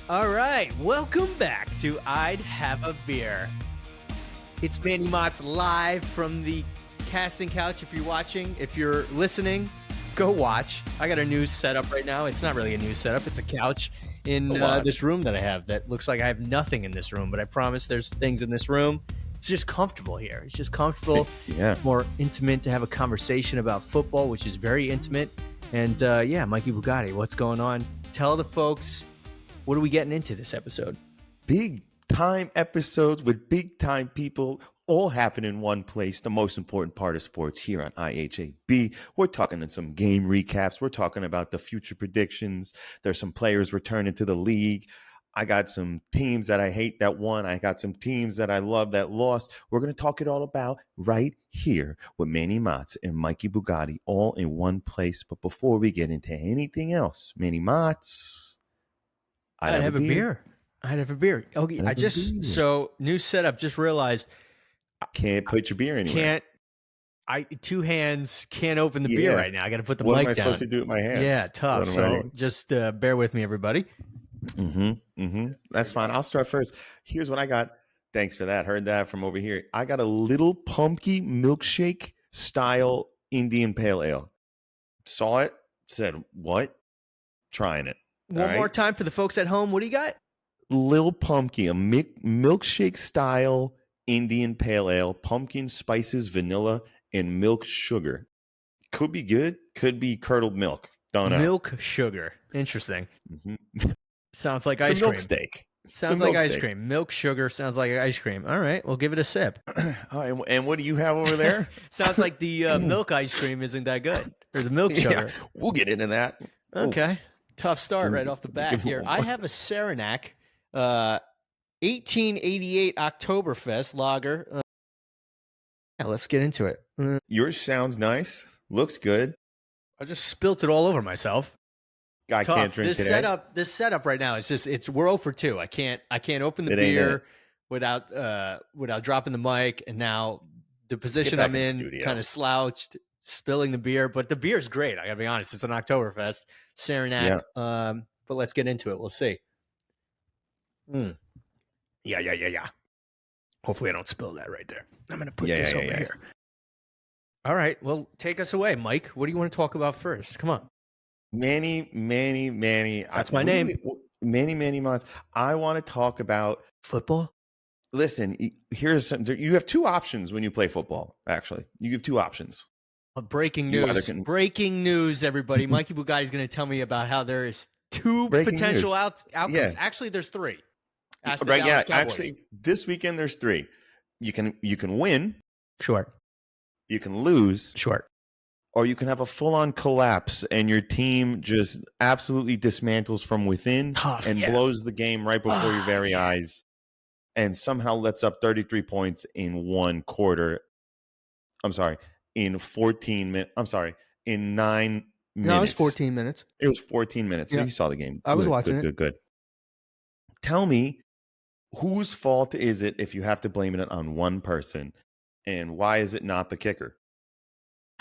All right, welcome back to I'd Have a Beer. It's Manny Mozz live from the casting couch. If you're watching, if you're listening, go watch. I got a new setup right now. It's not really a new setup. It's a couch in this room that I have that looks like I have nothing in this room, but I promise there's things in this room. It's just comfortable here. It's just comfortable, more intimate to have a conversation about football, which is very intimate. And Mikey Bugatti, what's going on? Tell the folks, what are we getting into this episode? Big time episodes with big time people all happen in one place. The most important part of sports here on IHAB. We're talking in some game recaps. We're talking about the future predictions. There's some players returning to the league. I got some teams that I hate that won. I got some teams that I love that lost. We're going to talk it all about right here with Manny Mozz and Mikey Bugatti all in one place. But before we get into anything else, Manny Mozz, I'd have a beer. I'd have a beer. Okay, so new setup. Just realized can't put your beer anywhere. Two hands can't open the beer right now. I got to put the mic down. What am I supposed to do with my hands? Yeah, tough. So just bear with me, everybody. That's fine. I'll start first. Here's what I got. Thanks for that. Heard that from over here. I got a little pumpkin milkshake style Indian Pale Ale. Saw it. Said what? Trying it. One more time for the folks at home. What do you got? Lil Pumpkin, a milkshake style Indian Pale Ale, pumpkin, spices, vanilla, and milk sugar. Could be good. Could be curdled milk. Don't know. Milk sugar. Interesting. Sounds like ice cream. Milk steak. Sounds like ice cream. Milk sugar sounds like ice cream. All right, we'll give it a sip. And what do you have over there? Sounds like the milk ice cream isn't that good. Or the milk sugar. Yeah, we'll get into that. Okay. Oof. Tough start right off the bat here. I have a Saranac 1888 Oktoberfest lager. Let's get into it. Yours sounds nice. Looks good. I just spilt it all over myself. Guy Tough. Can't drink today. This setup right now is we're 0 for 2. I can't open the beer without dropping the mic, and now the position I'm in kind of slouched, spilling the beer. But the beer's great. I gotta be honest. It's an Oktoberfest Saranac. Yeah. But let's get into it. We'll see. Yeah. Hopefully I don't spill that right there. I'm gonna put this over here. All right. Well, take us away, Mike. What do you want to talk about first? Come on. Manny. That's my name. Manny Mozz. I want to talk about football. Listen, here's something. You have two options when you play football, actually. You have two options. Breaking news. Breaking news, everybody. Mikey Bugatti is going to tell me about how there is two potential outcomes. Yeah. Actually, there's three. Right, yeah. Actually, this weekend there's three. You can win. Sure. You can lose. Sure. Or you can have a full-on collapse and your team just absolutely dismantles from within and blows the game right before your very eyes and somehow lets up 33 points in one quarter. I'm sorry, in 14 minutes. I'm sorry, in 9 minutes. No, it was 14 minutes. It was 14 minutes. So you saw the game. I was watching it. Good. Tell me, whose fault is it if you have to blame it on one person? And why is it not the kicker?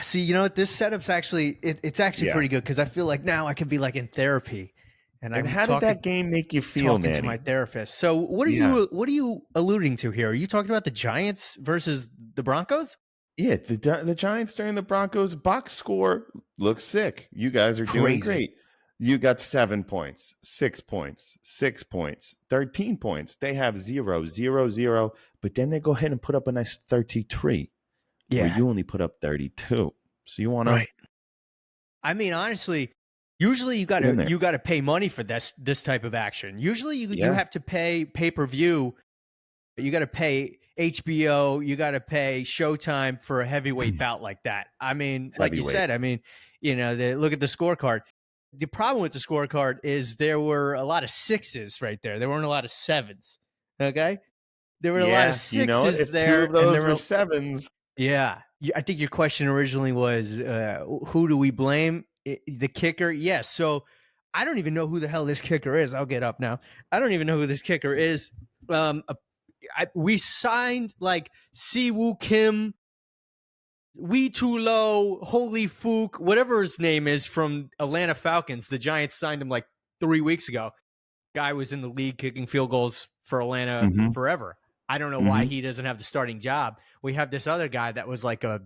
See, you know what? This setup's actually it's pretty good because I feel like now I can be like in therapy. And how did that game make you feel, Manny? To my therapist. So what are you alluding to here? Are you talking about the Giants versus the Broncos? Yeah, the Giants during the Broncos box score looks sick. You guys are doing great. You got 7 points, 6 points, 6 points, 13 points. They have 0, 0, 0, but then they go ahead and put up a nice 33. Yeah, where you only put up 32. So you want to? Right. I mean, honestly, usually you got to pay money for this type of action. Usually you have to pay pay-per-view. You got to pay HBO. You got to pay Showtime for a heavyweight bout like that. I mean, like you said, I mean, look at the scorecard. The problem with the scorecard is there were a lot of 6s right there. There weren't a lot of 7s. Okay, there were a lot of 6s if there. 2 of those were 7s. Yeah. I think your question originally was, who do we blame? The kicker? Yes. So I don't even know who the hell this kicker is. I'll get up now. I don't even know who this kicker is. We signed like Siwoo Kim, Wee Too Low, Holy Fook, whatever his name is from Atlanta Falcons. The Giants signed him like 3 weeks ago. Guy was in the league kicking field goals for Atlanta Mm-hmm. forever. I don't know why he doesn't have the starting job. We have this other guy that was like a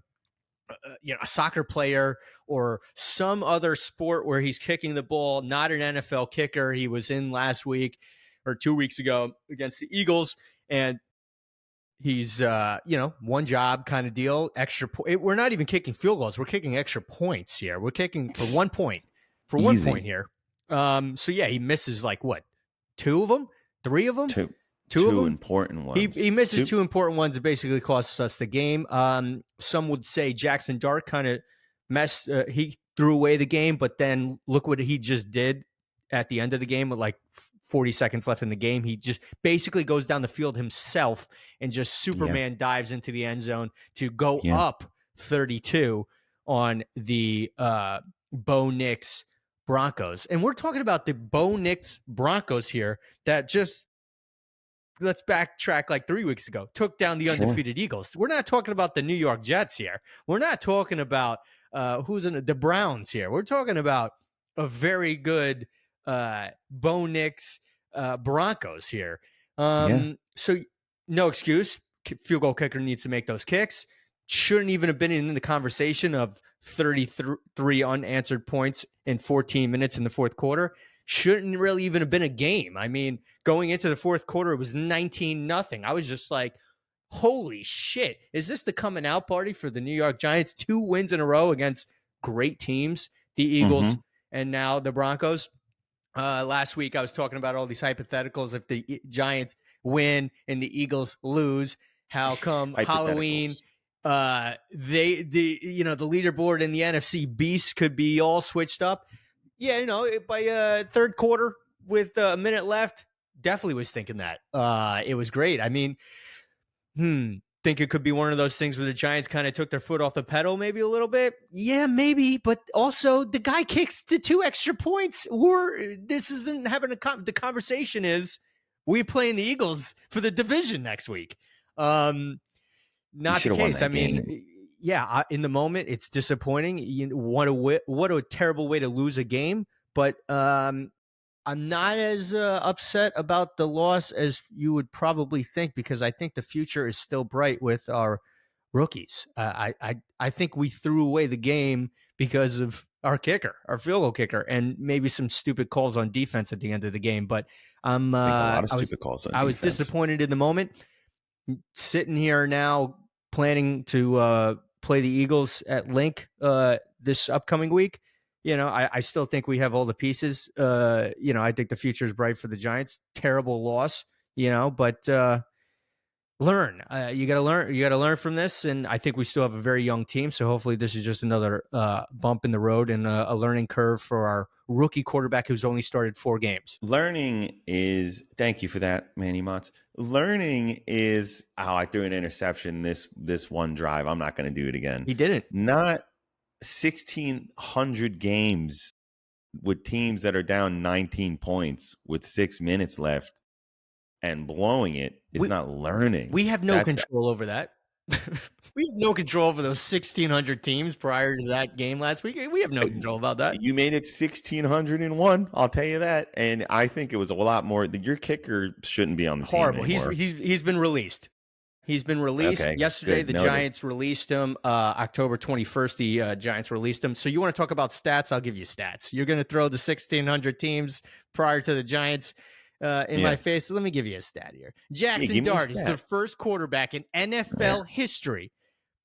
soccer player or some other sport where he's kicking the ball, not an NFL kicker. He was in last week or 2 weeks ago against the Eagles, and he's one job kind of deal. We're not even kicking field goals. We're kicking extra points here. We're kicking for 1 point. For 1 point here. So yeah, he misses like what? 2 of them? 3 of them? Two of them? Important ones. He misses 2 important ones. It basically costs us the game. Some would say Jackson Dart kind of messed. He threw away the game, but then look what he just did at the end of the game with like 40 seconds left in the game. He just basically goes down the field himself and just Superman dives into the end zone to go up 32 on the Bo Nix Broncos. And we're talking about the Bo Nix Broncos here that just, let's backtrack like 3 weeks ago, took down the undefeated Eagles. We're not talking about the New York Jets here. We're not talking about who's in the Browns here. We're talking about a very good Bo Nix Broncos here. So no excuse. Field goal kicker needs to make those kicks. Shouldn't even have been in the conversation of 33 unanswered points in 14 minutes in the fourth quarter. Shouldn't really even have been a game. I mean, going into the fourth quarter, it was 19-0. I was just like, holy shit. Is this the coming out party for the New York Giants? 2 wins in a row against great teams, the Eagles and now the Broncos. Last week, I was talking about all these hypotheticals. If the Giants win and the Eagles lose, how come Halloween the leaderboard in the NFC Beast could be all switched up? Yeah, by third quarter with a minute left, definitely was thinking that. It was great. I mean, think it could be one of those things where the Giants kind of took their foot off the pedal maybe a little bit? Yeah, maybe. But also, the guy kicks the 2 extra points. This isn't having the conversation is, we playing the Eagles for the division next week. Not the case. I mean, yeah, in the moment, it's disappointing. What a terrible way to lose a game. But I'm not as upset about the loss as you would probably think, because I think the future is still bright with our rookies. I think we threw away the game because of our kicker, our field goal kicker, and maybe some stupid calls on defense at the end of the game. But I was disappointed in the moment. Sitting here now, planning to play the Eagles at Link this upcoming week. I still think we have all the pieces. I think the future is bright for the Giants. Terrible loss, but learn. You got to learn. You got to learn from this, and I think we still have a very young team. So hopefully, this is just another bump in the road and a learning curve for our rookie quarterback who's only started 4 games. Thank you for that, Manny Mozz. Learning is how I threw an interception this one drive. I'm not going to do it again. He didn't. Not 1,600 games with teams that are down 19 points with 6 minutes left and blowing it is not learning. We have no control over that. We have no control over those 1,600 teams prior to that game last week. We have no control about that. You made it 1,601. I'll tell you that. And I think it was a lot more. Your kicker shouldn't be on the team anymore. He's been released. He's been released. Okay, yesterday, the Giants released him. October 21st, the Giants released him. So you want to talk about stats? I'll give you stats. You're going to throw the 1,600 teams prior to the Giants in my face. So let me give you a stat here. Jackson Dart is the first quarterback in NFL history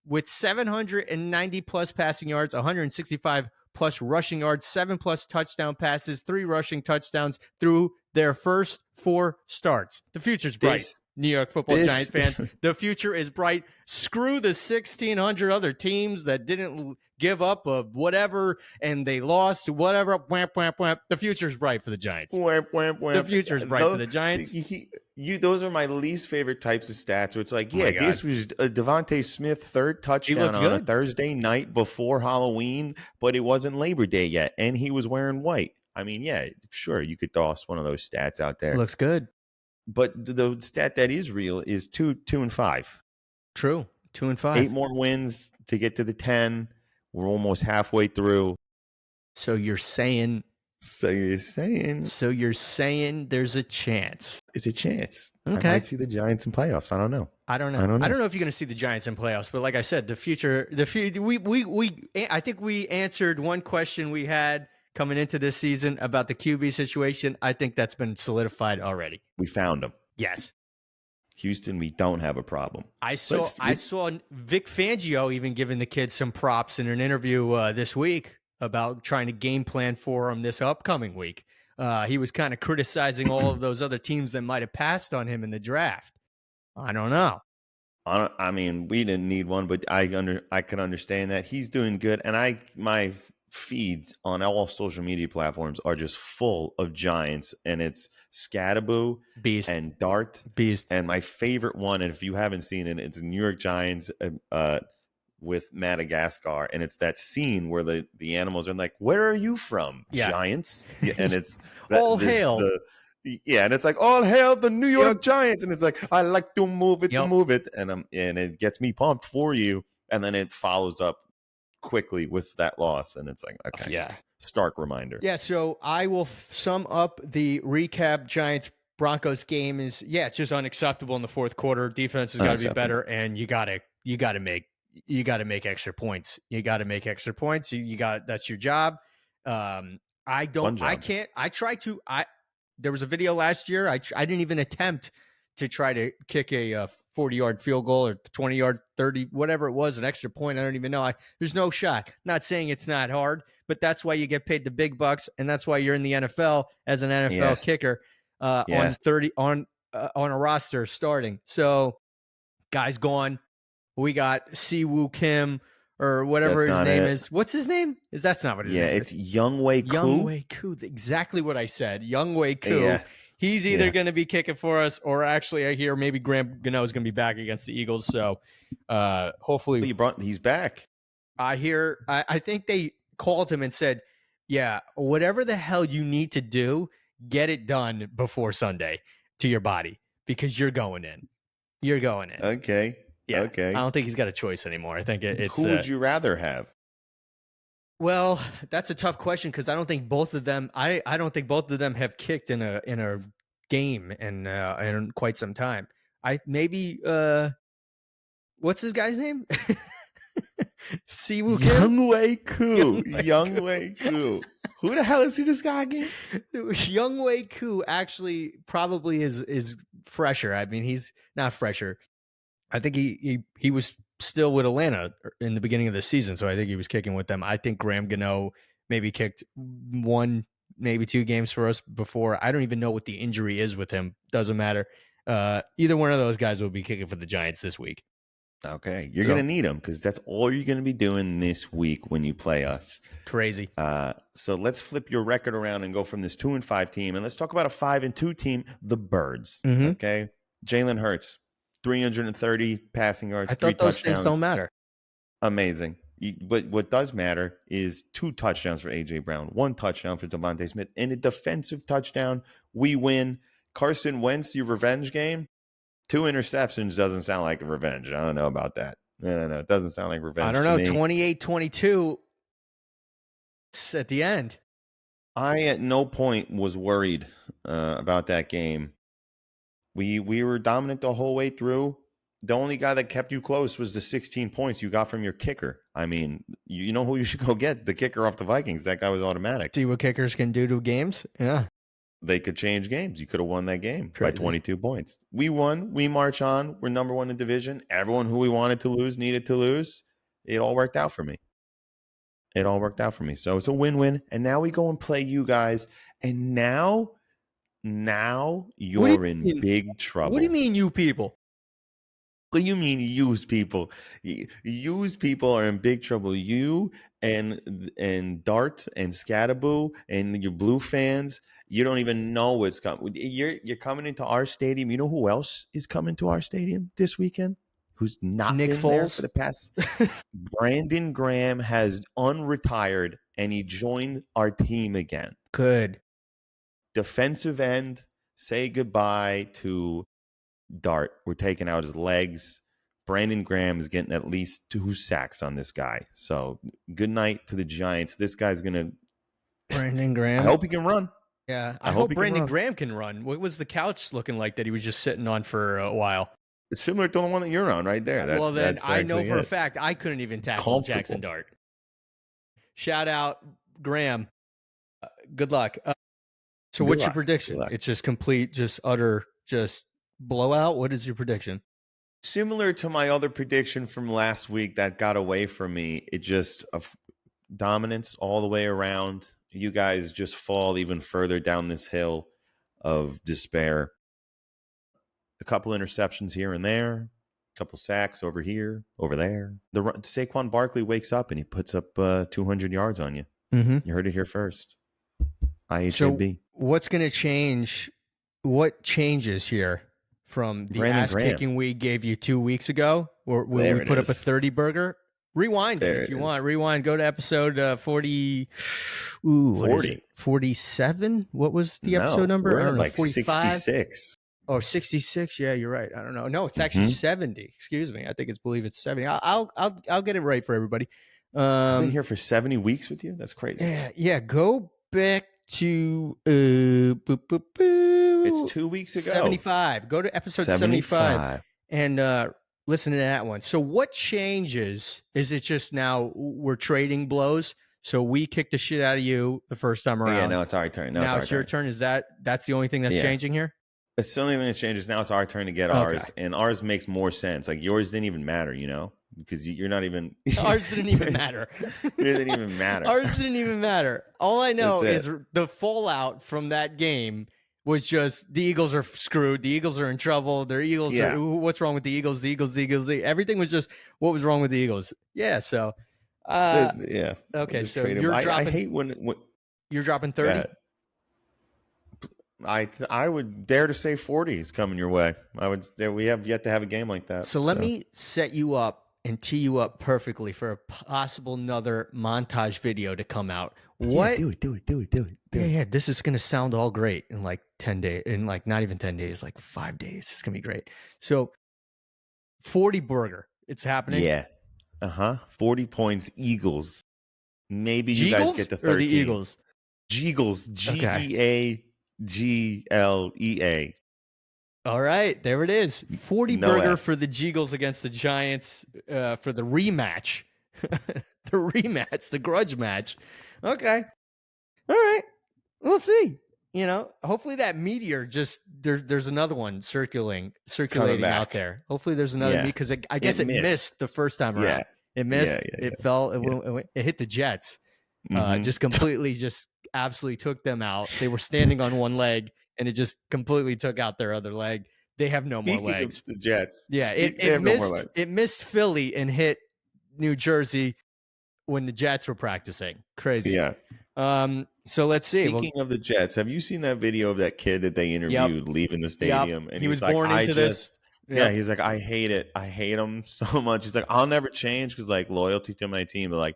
with 790 plus passing yards, 165 plus rushing yards, 7 plus touchdown passes, 3 rushing touchdowns through their first 4 starts. The future's bright. New York Football Giants fans. The future is bright. Screw the 1,600 other teams that didn't give up of whatever and they lost to whatever. Whamp, whamp, whamp. The future's bright for the Giants. Whamp, whamp, whamp. The future's bright for the Giants. Those are my least favorite types of stats where it's like, this was Devontae Smith third touchdown on a Thursday night before Halloween, but it wasn't Labor Day yet, and he was wearing white. I mean, sure, you could toss one of those stats out there. Looks good. But the stat that is real is 2-5. True. 2-5. 8 more wins to get to the 10. We're almost halfway through. So you're saying So you're saying So you're saying there's a chance. there's a chance. Okay. I might see the Giants in playoffs. I don't know. I don't know. I don't know if you're going to see the Giants in playoffs, but like I said, the future. I think we answered one question we had coming into this season about the QB situation. I think that's been solidified already. We found them. Yes. Houston, we don't have a problem. I saw Vic Fangio even giving the kids some props in an interview this week about trying to game plan for him this upcoming week. He was kind of criticizing all of those other teams that might have passed on him in the draft. I don't know. I mean, we didn't need one, but I can understand that he's doing good, and my feeds on all social media platforms are just full of Giants, and it's Scatterboo Beast and Dart Beast. And my favorite one, and if you haven't seen it, it's New York Giants with Madagascar, and it's that scene where the animals are like, "Where are you from, Giants?" And it's all hail. And it's like, all hail the New York Giants, and it's like, I like to move it, and it gets me pumped for you, and then it follows up quickly with that loss, and it's like, okay, stark reminder. Yeah, so I will sum up the recap. Giants Broncos game is it's just unacceptable in the fourth quarter. Defense has got to be better, and you got to make extra points. You got to make extra points. That's your job. There was a video last year. I didn't even attempt to try to kick a 40-yard field goal or 20-yard, 30, whatever it was, an extra point. I don't even know. There's no shot. Not saying it's not hard, but that's why you get paid the big bucks, and that's why you're in the NFL as an NFL kicker on a roster starting. So, guys gone. We got Siwoo Kim or whatever his name is. What's his name? That's not what his name is. Yeah, it's Younghoe Koo. Younghoe Koo. Exactly what I said. Younghoe Koo. Yeah. He's either going to be kicking for us, or actually I hear maybe Graham Gano is going to be back against the Eagles. So hopefully he's back. I think they called him and said, yeah, whatever the hell you need to do, get it done before Sunday to your body, because you're going in. You're going in. Okay. Yeah. Okay. I don't think he's got a choice anymore. I think it's. Who would you rather have? Well, that's a tough question, because I don't think both of them. I don't think both of them have kicked in a game in quite some time. What's this guy's name? Siwoo Kim. Younghoe Koo. Younghoe Koo. Who the hell is this guy again? Younghoe Koo actually probably is fresher. I mean, he's not fresher. I think he was still with Atlanta in the beginning of the season, so I think he was kicking with them. I think Graham Gano maybe kicked 1, maybe 2 games for us before. I don't even know what the injury is with him. Doesn't matter. Either one of those guys will be kicking for the Giants this week. Okay, you're going to need them, because that's all you're going to be doing this week when you play us. Crazy. So let's flip your record around and go from this 2-5 team, and let's talk about a 5-2 team, the Birds. Mm-hmm. Okay, Jalen Hurts. 330 passing yards. I thought those things don't matter. Amazing. But what does matter is 2 touchdowns for A.J. Brown, 1 touchdown for Devontae Smith, and a defensive touchdown. We win. Carson Wentz, your revenge game. 2 interceptions doesn't sound like a revenge. I don't know about that. No. It doesn't sound like revenge. I don't know. 28-22 at the end. I at no point was worried about that game. We were dominant the whole way through. The only guy that kept you close was the 16 points you got from your kicker. I mean, you know who you should go get? The kicker off the Vikings. That guy was automatic. See what kickers can do to games? Yeah. They could change games. You could have won that game by 22 points. We won. We march on. We're number 1 in division. Everyone who we wanted to lose needed to lose. It all worked out for me. So it's a win-win. And now we go and play you guys. And now you're in big trouble. What do you mean, you people? What do you mean, used people? Used people are in big trouble. You and Dart and Scatterboo and your Blue fans, you don't even know what's coming. You're coming into our stadium. You know who else is coming to our stadium this weekend? Who's not Nick been Foles there for the past? Brandon Graham has unretired, and he joined our team again. Good. Defensive end, say goodbye to Dart. We're taking out his legs. Brandon Graham is getting at least 2 sacks on this guy. So good night to the Giants. This guy's going to Brandon I Graham. hope he can run. Yeah, I I hope hope he can Brandon run. Graham can run. What was the couch looking like that he was just sitting on for a while? It's similar to the one that you're on right there. Well, then That's I know actually for a it. fact I couldn't even It's tackle Jackson comfortable. Dart. Shout out Graham. Good luck. So Good what's your luck. Good prediction? luck. It's just complete, just utter, just blowout. What is your prediction? Similar to my other prediction from last week that got away from me. It just dominance all the way around. You guys just fall even further down this hill of despair. A couple interceptions here and there, a couple sacks over here, over there. Saquon Barkley wakes up and he puts up 200 yards on you. Mm-hmm. You heard it here first. So IHAB. what's going to change? What changes here from the Brandon ass Graham. kicking we gave you 2 weeks ago, where There we it put up a is. 30 burger? Rewind There it if it you is. want. Rewind. Go to episode 40. Ooh, what is 40. it? 47? What was the episode number? We're I at don't know. like 45? 66. Oh, 66. Yeah, you're right. I don't know. No, it's actually 70. Excuse me. I think believe it's 70. I'll get it right for everybody. I've been here for 70 weeks with you. That's crazy. Yeah. Go back to It's 2 weeks ago. 75. Go to episode 75 and listen to that one. So what changes? Is it just now we're trading blows? So we kicked the shit out of you the first time around. Yeah, now it's our turn. Now it's your turn. Is that's the only thing that's changing here? It's the only thing that changes. Now it's our turn to get ours, and ours makes more sense. Like yours didn't even matter, because you're not even. Ours didn't even matter. It didn't even matter. Ours didn't even matter. All I know is the fallout from that game was just the Eagles are screwed. The Eagles are in trouble. Their Eagles are, what's wrong with the Eagles? The Eagles. Everything was just what was wrong with the Eagles. Yeah. So, Okay. So you're dropping. I hate when you're dropping 30. I would dare to say 40 is coming your way. We have yet to have a game like that. So let me set you up and tee you up perfectly for a possible another montage video to come out. What? Yeah, do it. Yeah. This is going to sound all great in like 10 days, in like not even 10 days, like 5 days. It's going to be great. So 40 burger. It's happening. Yeah. 40 points, Eagles. Maybe you Jeagles guys get to 13. Or the Eagles? Jeagles. Geaglea. All right, there it is. 40 No burger S. for the Jeagles against the Giants for the rematch. The grudge match. Okay. All right. We'll see. Hopefully that meteor just there's another one circulating out there. Hopefully there's another because I guess it missed the first time around. Yeah. It missed. It fell. It hit the Jets. Just completely, just absolutely took them out. They were standing on one leg, and it just completely took out their other leg. They have no more legs. The Jets. Yeah, it missed Philly and hit New Jersey when the Jets were practicing. Crazy. Yeah. So let's see. Speaking of the Jets, have you seen that video of that kid that they interviewed leaving the stadium? Yep. And he was born into this. Yeah, he's like, I hate it. I hate him so much. He's like, I'll never change because like loyalty to my team, but like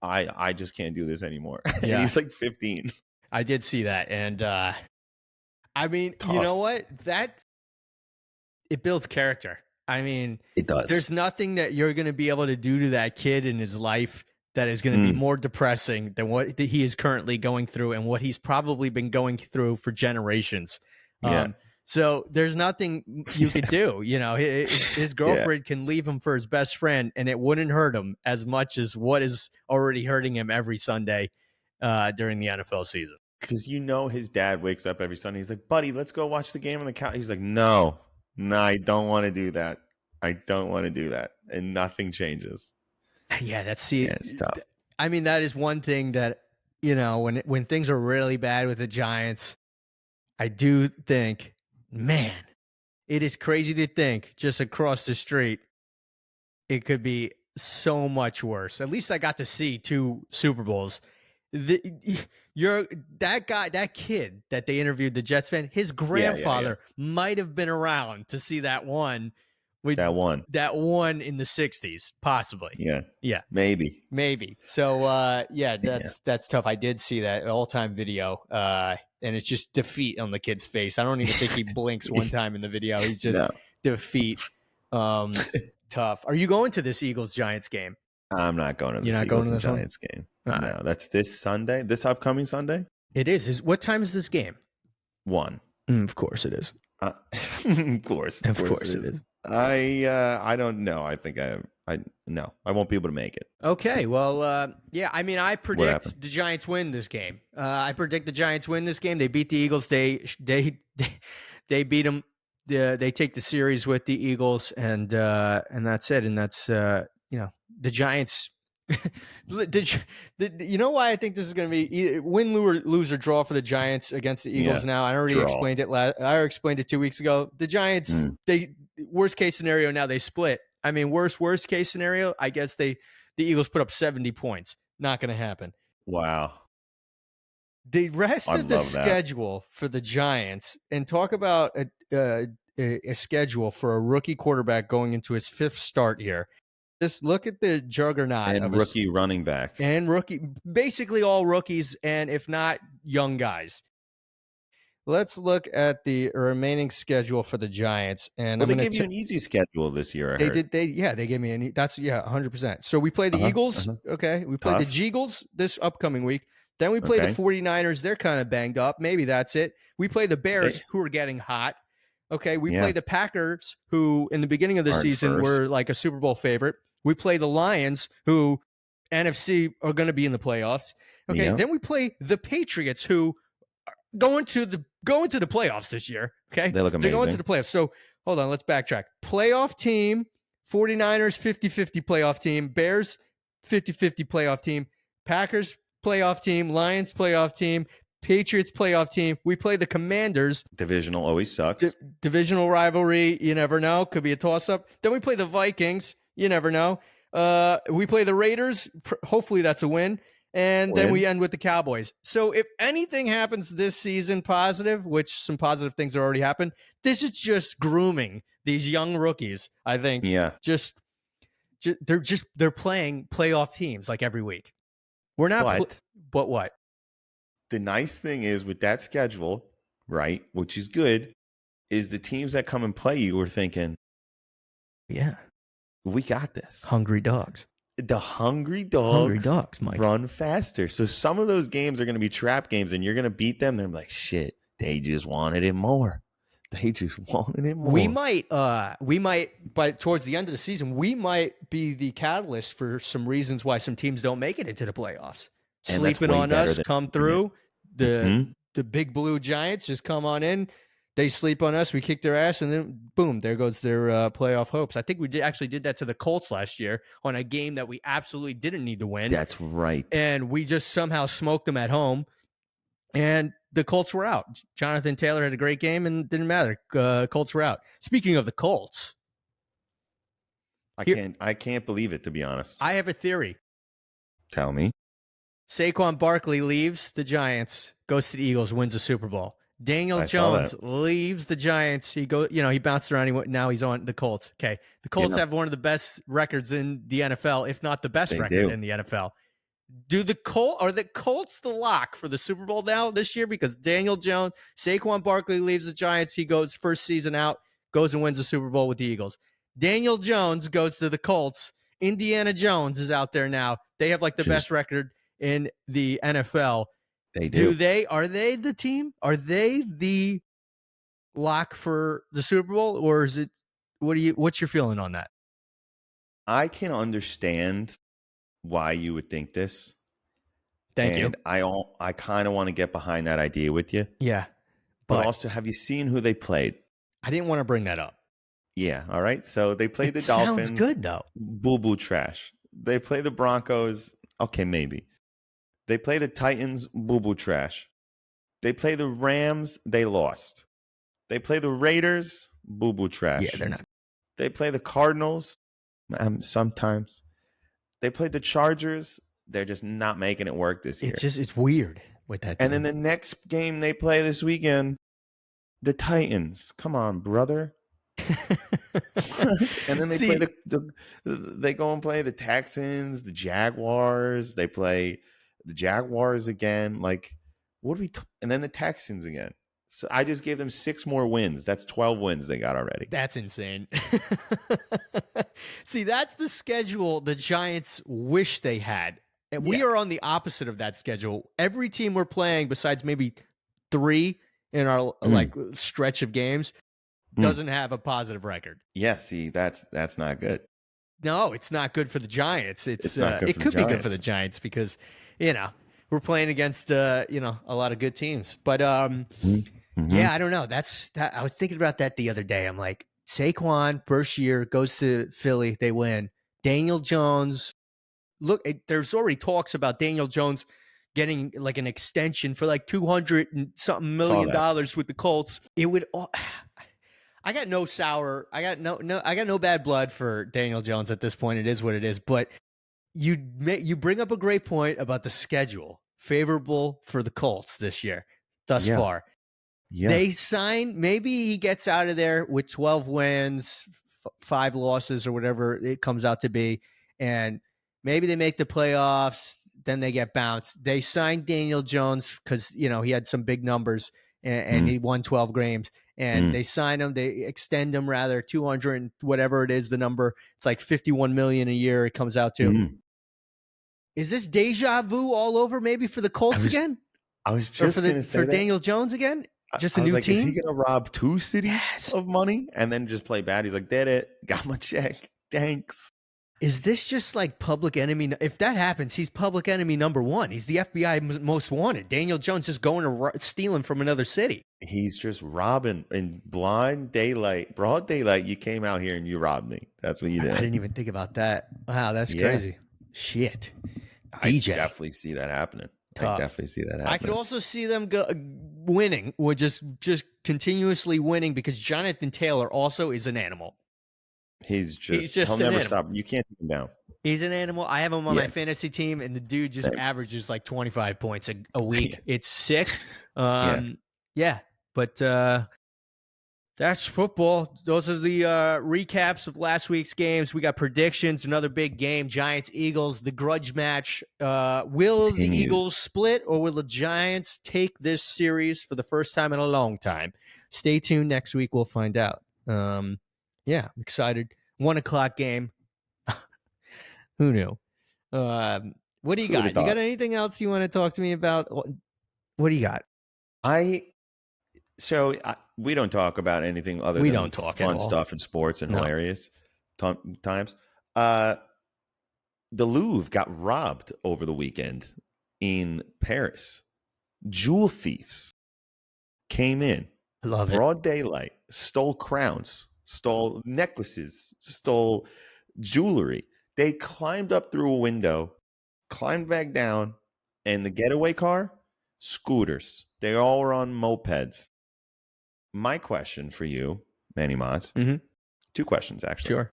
I just can't do this anymore. And he's like 15. I did see that, and I mean, Tough. You know what? It builds character. I mean, it does. There's nothing that you're going to be able to do to that kid in his life that is going to be more depressing than what he is currently going through and what he's probably been going through for generations. So there's nothing you could do. His girlfriend can leave him for his best friend, and it wouldn't hurt him as much as what is already hurting him every Sunday during the NFL season. Because his dad wakes up every Sunday. He's like, buddy, let's go watch the game on the couch. He's like, no, I don't want to do that. And nothing changes. Yeah, it's tough. I mean, that is one thing that, when things are really bad with the Giants, I do think, man, it is crazy to think just across the street, it could be so much worse. At least I got to see 2 Super Bowls. That kid that they interviewed, the Jets fan, his grandfather might have been around to see that one. That one in the 60s, possibly. Yeah. Maybe. So, that's tough. I did see that all-time video, and it's just defeat on the kid's face. I don't even think he blinks one time in the video. He's just defeat. Tough. Are you going to this Eagles-Giants game? I'm not going to You're this not going Eagles to and this one? Giants game. All No, right. that's this Sunday, this upcoming Sunday. It is. What time is this game? 1. Of course it is. Of course Of it course it is. is. I don't know. I think no, I won't be able to make it. Okay, well, yeah. I mean, I What predict happened? the Giants win this game. I predict the Giants win this game. They beat the Eagles. They beat them. They take the series with the Eagles, and that's it. And that's the Giants. You know why I think this is going to be win, lose, or draw for the Giants against the Eagles? Yeah, Now I already draw. explained it. I already explained it 2 weeks ago. The Giants, worst case scenario. Now they split. I mean, worst case scenario. I guess the Eagles put up 70 points. Not going to happen. Wow. The rest I of the love that. schedule for the Giants, and talk about a schedule for a rookie quarterback going into his 5th start here. Just look at the juggernaut And of rookie running back. and rookie, basically all rookies, and if not, young guys. Let's look at the remaining schedule for the Giants, and Well, I'm they going gave you an easy schedule this year. I They heard. did. They gave me any. That's 100%. So we play the Eagles. Okay, we play the Tough. Jeagles this upcoming week. Then we play the 49ers. They're kind of banged up. Maybe that's it. We play the Bears, who are getting hot. Okay, we play the Packers, who in the beginning of the season were like a Super Bowl favorite. We play the Lions, who NFC are going to be in the playoffs. Okay, then we play the Patriots, who are going to the playoffs this year. Okay, They look amazing. They're going to the playoffs. So hold on, let's backtrack. Playoff team, 49ers 50-50 playoff team, Bears 50-50 playoff team, Packers playoff team, Lions playoff team, Patriots playoff team. We play the Commanders. Divisional always sucks. Divisional rivalry, you never know. Could be a toss-up. Then we play the Vikings. You never know. We play the Raiders. Hopefully that's a win. And then we end with the Cowboys. So if anything happens this season positive, which some positive things have already happened, this is just grooming these young rookies, I think. Yeah. They're playing playoff teams like every week. We're not. But what? The nice thing is with that schedule, right, which is good, is the teams that come and play you are thinking, yeah, we got this. Hungry dogs. The hungry dogs Mike. Run faster. So some of those games are going to be trap games, and you're going to beat them. They're like, shit, they just wanted it more. They just wanted it more. We might, but towards the end of the season, we might be the catalyst for some reasons why some teams don't make it into the playoffs. And Sleeping on us, come through. The big blue Giants just come on in. They sleep on us. We kick their ass, and then boom, there goes their playoff hopes. I think we actually did that to the Colts last year on a game that we absolutely didn't need to win. That's right. And we just somehow smoked them at home, and the Colts were out. Jonathan Taylor had a great game, and it didn't matter. Colts were out. Speaking of the Colts, I can't believe it, to be honest. I have a theory. Tell me. Saquon Barkley leaves the Giants, goes to the Eagles, wins a Super Bowl. Daniel Jones leaves the Giants. He bounced around. Now he's on the Colts. Okay. The Colts have one of the best records in the NFL, if not the best record in the NFL. Are the Colts the lock for the Super Bowl now this year? Because Daniel Jones, Saquon Barkley leaves the Giants. He goes first season out, goes and wins the Super Bowl with the Eagles. Daniel Jones goes to the Colts. Indiana Jones is out there now. They have like the best record in the NFL. They do. Are they the team? Are they the lock for the Super Bowl, or is it? What's your feeling on that? I can understand why you would think this. Thank you. I kind of want to get behind that idea with you. Yeah. But also, have you seen who they played? I didn't want to bring that up. Yeah. All right. So they played the Dolphins. Sounds good though. Boo-boo trash. They play the Broncos. Okay, maybe. They play the Titans, boo-boo trash. They play the Rams, they lost. They play the Raiders, boo-boo trash. Yeah, they're not. They play the Cardinals, sometimes. They play the Chargers, they're just not making it work this year. It's weird with that team. And then the next game they play this weekend, the Titans. Come on, brother. And then they play they go and play the Texans, the Jaguars. They play the Jaguars again. Like, what do we? And then the Texans again. So I just gave them 6 more wins. That's 12 wins they got already. That's insane. See, that's the schedule the Giants wish they had. And we are on the opposite of that schedule. Every team we're playing, besides maybe 3 in our like stretch of games, doesn't have a positive record. Yeah, see, that's not good. No, it's not good for the Giants. It's not good it for the could be good for Giants. the Giants because, we're playing against a lot of good teams. But yeah, I don't know. I was thinking about that the other day. I'm like, Saquon, first year, goes to Philly, they win. Daniel Jones, look, there's already talks about Daniel Jones getting like an extension for like $200 and something million with the Colts. It would. I got no bad blood for Daniel Jones at this point. It is what it is. But you bring up a great point about the schedule, favorable for the Colts this year thus far. Yeah. They sign, maybe he gets out of there with 12 wins, 5 losses or whatever it comes out to be. And maybe they make the playoffs, then they get bounced. They signed Daniel Jones because, he had some big numbers and he won 12 games. And they sign him, they extend him rather, 200 and whatever it is, the number. It's like $51 million a year it comes out to. Is this deja vu all over maybe for the Colts again? I was just going to say for Daniel Jones again? Just a new team? Is he going to rob 2 cities of money and then just play bad? He's like, did it. Got my check. Thanks. Is this just like public enemy? If that happens, he's public enemy number 1. He's the FBI most wanted. Daniel Jones just going to stealing from another city. He's just robbing in broad daylight. You came out here and you robbed me. That's what you did. I didn't even think about that. Wow, that's crazy. Shit. DJ. I definitely see that happening. Tough. I definitely see that happening. I could also see them winning, or just continuously winning, because Jonathan Taylor also is an animal. He's just he'll never stop. You can't take him down. He's an animal. I have him on my fantasy team, and the dude just averages like 25 points a week. It's sick. But that's football. Those are the recaps of last week's games. We got predictions, another big game, Giants, Eagles, the grudge match. Will the Eagles split, or will the Giants take this series for the first time in a long time? Stay tuned. Next week, we'll find out. I'm excited. 1:00 game. Who knew? What do you got? You got anything else you want to talk to me about? What do you got? We don't talk about anything other than fun stuff in sports and hilarious times. The Louvre got robbed over the weekend in Paris. Jewel thieves came in. I love it. Broad daylight, stole crowns, stole necklaces, stole jewelry. They climbed up through a window, climbed back down, and the getaway car, scooters. They all were on mopeds. My question for you, Manny Mozz, 2 questions actually. Sure.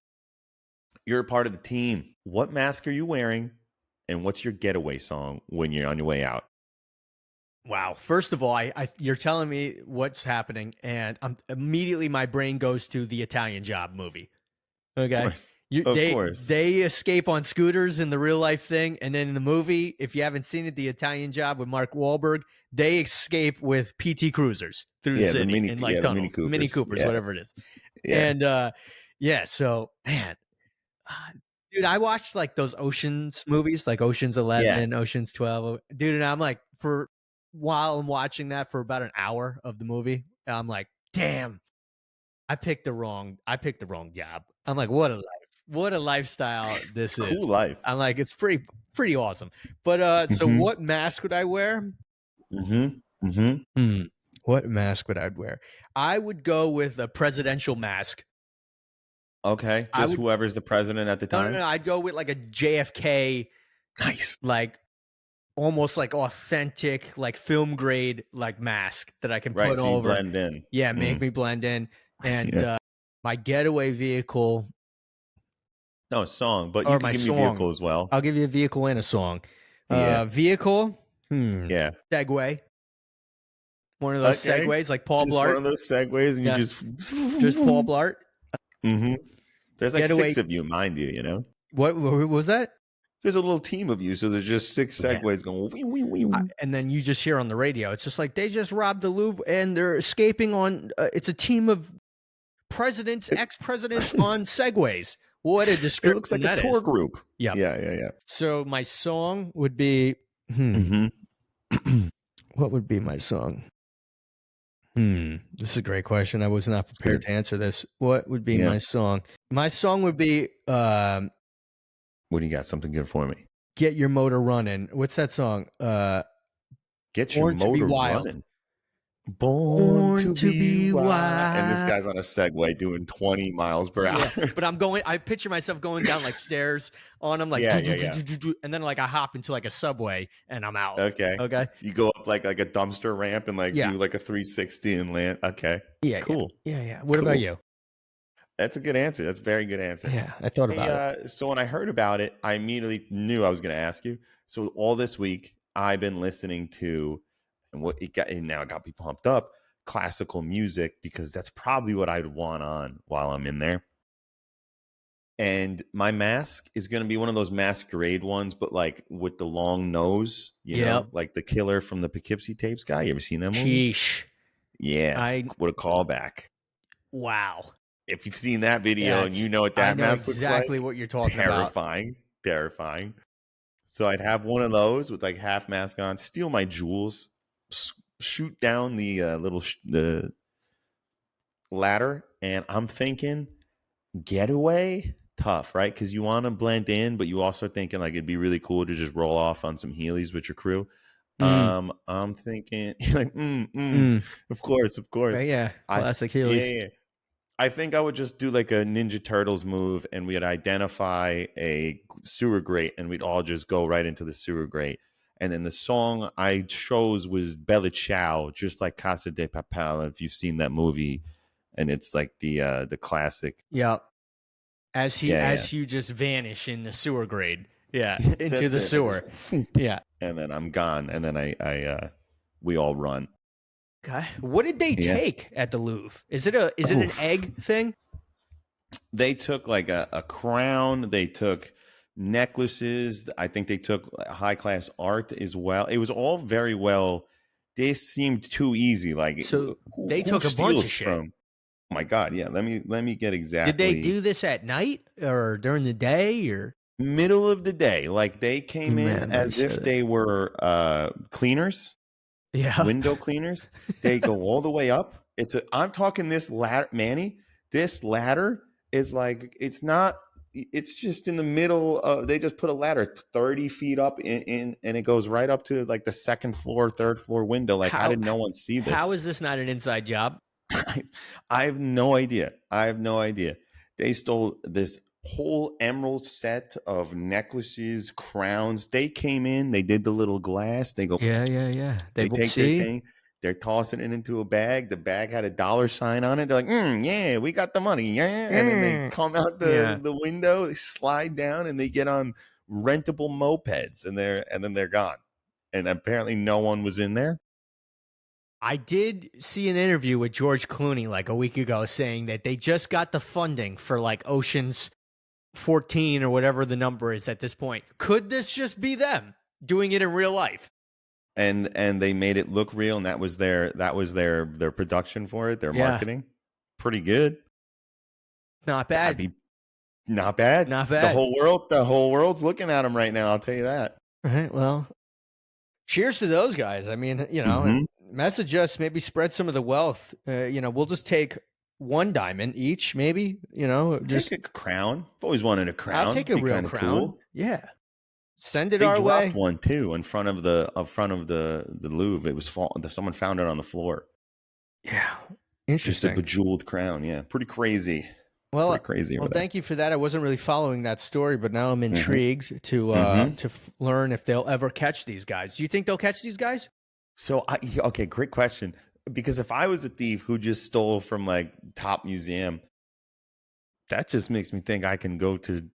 You're a part of the team. What mask are you wearing, and what's your getaway song when you're on your way out? Wow. First of all, you're telling me what's happening, and immediately my brain goes to the Italian Job movie. Okay. Of course. They escape on scooters in the real life thing, and then in the movie, if you haven't seen it, the Italian Job with Mark Wahlberg, they escape with PT Cruisers through the city in like tunnels, Mini Coopers, whatever it is. Yeah. And so man, dude, I watched like those Oceans movies, like Oceans 11, Oceans 12, dude, and I'm like, while I'm watching that for about an hour of the movie, I'm like, damn, I picked the wrong job. I'm like, what a lifestyle this is. Cool life. I'm like, it's pretty awesome. But so what mask would I wear? What mask would I wear? I would go with a presidential mask. Okay. Just whoever's the president at the time? No. I'd go with like a JFK. Nice. Like almost like authentic, like film grade, like mask that I can put so over. You blend in. Yeah, make me blend in. And my getaway vehicle. No, song, but you can give me a vehicle as well. I'll give you a vehicle and a song. Vehicle? Yeah. Segway. One of those segways, like Paul Blart. One of those segways, and you just Paul Blart. There's like 6 of you, mind you. What was that? There's a little team of you, so there's just 6 segways going. Wee, wee, wee, wee. And then you just hear on the radio, it's just like they just robbed the Louvre and they're escaping on. It's a team of presidents, ex-presidents on segways. What a description! It looks like a tour group. Yeah. So my song would be. What would be my song? This is a great question. I was not prepared to answer this. What would be my song? My song would be. What do you got? Something good for me? Get Your Motor Running. What's that song? Get Your Motor Running. Born to be wild. And this guy's on a Segway doing 20 miles per hour. But I picture myself going down like stairs on them, like, and then like I hop into like a subway and I'm out. Okay. You go up like a dumpster ramp and like do like a 360 and land. Okay. Yeah. Cool. Yeah. What about you? That's a good answer. That's a very good answer. Yeah, I thought about it. So when I heard about it, I immediately knew I was going to ask you. So all this week, I've been listening to, and now it got me pumped up, classical music, because that's probably what I'd want on while I'm in there. And my mask is going to be one of those masquerade ones, but like with the long nose, you know, like the killer from the Poughkeepsie Tapes guy. You ever seen that movie? Sheesh. Yeah. What a callback. Wow. If you've seen that video and you know what that mask looks like. Exactly what you're talking about. Terrifying. So I'd have one of those with like half mask on, steal my jewels, shoot down the the ladder, and I'm thinking getaway, tough, right? Because you want to blend in, but you also thinking like it'd be really cool to just roll off on some Heelys with your crew. I'm thinking like, of course, classic Heelys. Yeah. I think I would just do like a Ninja Turtles move, and we'd identify a sewer grate, and we'd all just go right into the sewer grate. And then the song I chose was Bella Ciao, just like Casa de Papel, if you've seen that movie. And it's like the classic. Yeah. As you just vanish in the sewer grade. Yeah. Into the sewer. Yeah. And then I'm gone. And then we all run. Okay. What did they take at the Louvre? Is it an egg thing? They took like a crown. They took necklaces. I think they took high class art as well. It was all very well. They seemed too easy. Like, so they took a bunch of shit. Oh my God. Yeah. Let me get exactly. Did they do this at night or during the day or middle of the day? Like they came in as if they were cleaners. Yeah. Window cleaners. They go all the way up. I'm talking this ladder, Manny. This ladder is like, it's just in the middle. They just put a ladder 30 feet up in and it goes right up to like the second floor, third floor window. Like, how did no one see this? How is this not an inside job? I have no idea. They stole this whole emerald set of necklaces, crowns. They came in, they did the little glass. They go, yeah. They take their thing, they're tossing it into a bag. The bag had a $sign on it. They're like, yeah, we got the money. Yeah. And then they come out the window, they slide down, and they get on rentable mopeds, and then they're gone. And apparently no one was in there. I did see an interview with George Clooney like a week ago saying that they just got the funding for like Ocean's 14 or whatever the number is at this point. Could this just be them doing it in real life? And they made it look real, and that was their production for it, their marketing. Pretty good. Not bad. Not bad. The whole world's looking at them right now, I'll tell you that. All right, well, cheers to those guys. I mean, you know, message us, maybe spread some of the wealth. We'll just take one diamond each, maybe, just take a crown. I've always wanted a crown. I'll take a real crown. Cool. Yeah. Send it they our way. Dropped one too in front of the Louvre. It was someone found it on the floor. Yeah. Interesting. Just a bejeweled crown. Yeah. Pretty crazy. Well, pretty crazy. Well, thank you for that. I wasn't really following that story, but now I'm intrigued to learn if they'll ever catch these guys. Do you think they'll catch these guys? So, okay, great question. Because if I was a thief who just stole from like top museum, that just makes me think I can go to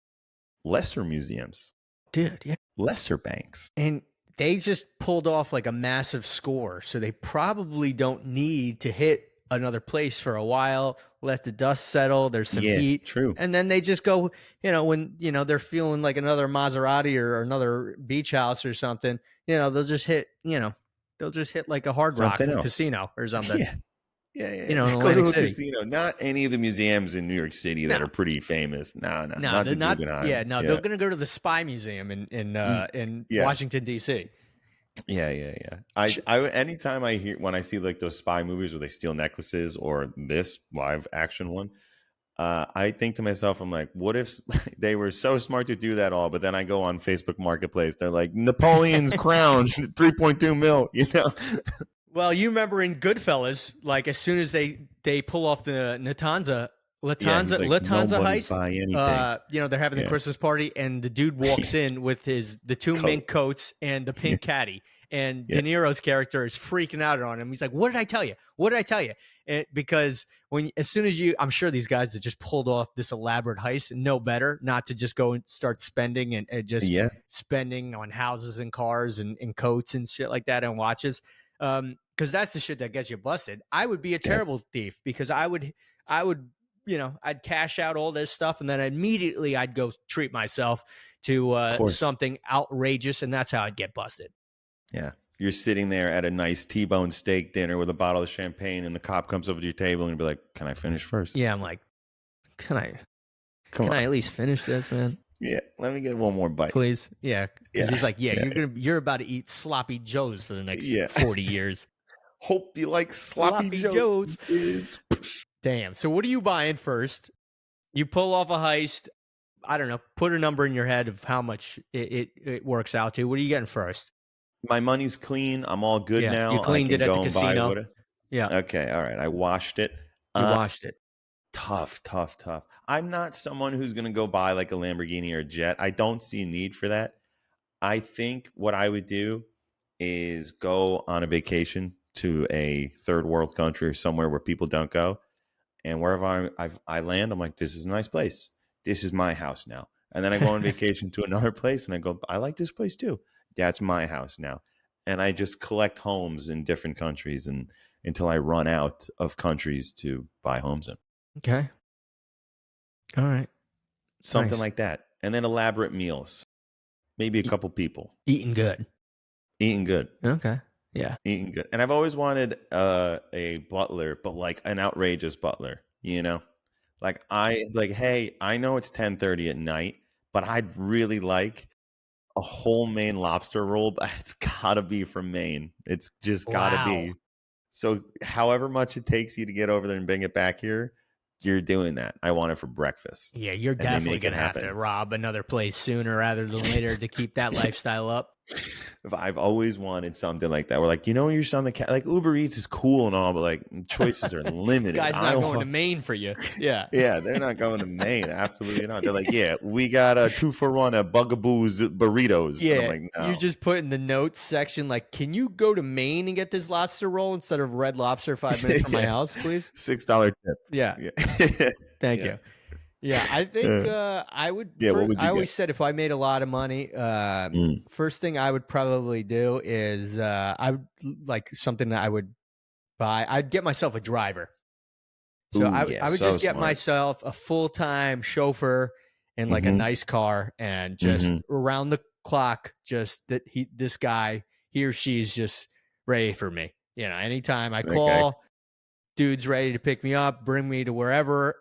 lesser museums. Dude, yeah. Lesser banks. And they just pulled off like a massive score. So they probably don't need to hit another place for a while, let the dust settle. There's some heat. True. And then they just go, when, they're feeling like another Maserati or another beach house or something, they'll just hit, like a Hard Rock casino or something. Yeah. Yeah. In Go Atlantic to a City. casino. Not any of the museums in New York City that are pretty famous. No, not the Guggenheim. Yeah, no, they're gonna go to the Spy Museum in Washington D.C. Yeah. I anytime when I see like those spy movies where they steal necklaces or this live action one, I think to myself, I'm like, what if they were so smart to do that all, but then I go on Facebook Marketplace, they're like Napoleon's crown, 3.2 mil, Well, you remember in Goodfellas, like as soon as they pull off the Lufthansa heist, they're having the Christmas party, and the dude walks in with the two mink coats and the pink caddy, and De Niro's character is freaking out on him. He's like, "What did I tell you? What did I tell you?" Because as soon as I'm sure these guys that just pulled off this elaborate heist know better not to just go and start spending and just spending on houses and cars and coats and shit like that and watches. Because that's the shit that gets you busted. I would be a terrible thief because I would, I'd cash out all this stuff and then immediately I'd go treat myself to something outrageous, and that's how I'd get busted. Yeah. You're sitting there at a nice T-bone steak dinner with a bottle of champagne, and the cop comes up to your table and you'll be like, "Can I finish first?" Yeah, I'm like, Can I at least finish this, man? Yeah, let me get one more bite, please. Yeah. He's like, you're about to eat sloppy joes for the next 40 years. Hope you like sloppy joes. Damn. So what are you buying first? You pull off a heist. I don't know. Put a number in your head of how much it works out to. What are you getting first? My money's clean. I'm all good now. You cleaned it at the casino. Yeah. Okay. All right. I washed it. You washed it. Tough. I'm not someone who's going to go buy like a Lamborghini or a jet. I don't see a need for that. I think what I would do is go on a vacation to a third world country or somewhere where people don't go. And wherever I land, I'm like, this is a nice place. This is my house now. And then I go on vacation to another place and I go, I like this place too. That's my house now. And I just collect homes in different countries and until I run out of countries to buy homes in. Okay. All right. Something like that. And then elaborate meals. Maybe a couple people. Eating good. Okay. Yeah. Eating good. And I've always wanted a butler, but like an outrageous butler, Like hey, I know it's 10:30 at night, but I'd really like a whole Maine lobster roll, but it's gotta be from Maine. It's just gotta be. So however much it takes you to get over there and bring it back here, you're doing that. I want it for breakfast. Yeah, you're definitely going to have to rob another place sooner rather than later to keep that lifestyle up. I've always wanted something like that. We're like, you're just on the like Uber Eats is cool and all, but like choices are limited. Guy's not going to Maine for you. Yeah. Yeah, they're not going to Maine. Absolutely not. They're like, we got a 2-for-1 at Bugaboo's burritos. Yeah. I'm like, no. You just put in the notes section, like, can you go to Maine and get this lobster roll instead of Red Lobster 5 minutes from my house, please? $6 tip. Yeah. Thank you. Yeah, I think I would. I always said if I made a lot of money, first thing I would probably do is I would like something that I would buy. I'd get myself a driver. So I would just get myself a full-time chauffeur and like a nice car, and just around the clock, just that this guy, he or she's just ready for me. Anytime I call. Dude's ready to pick me up, bring me to wherever,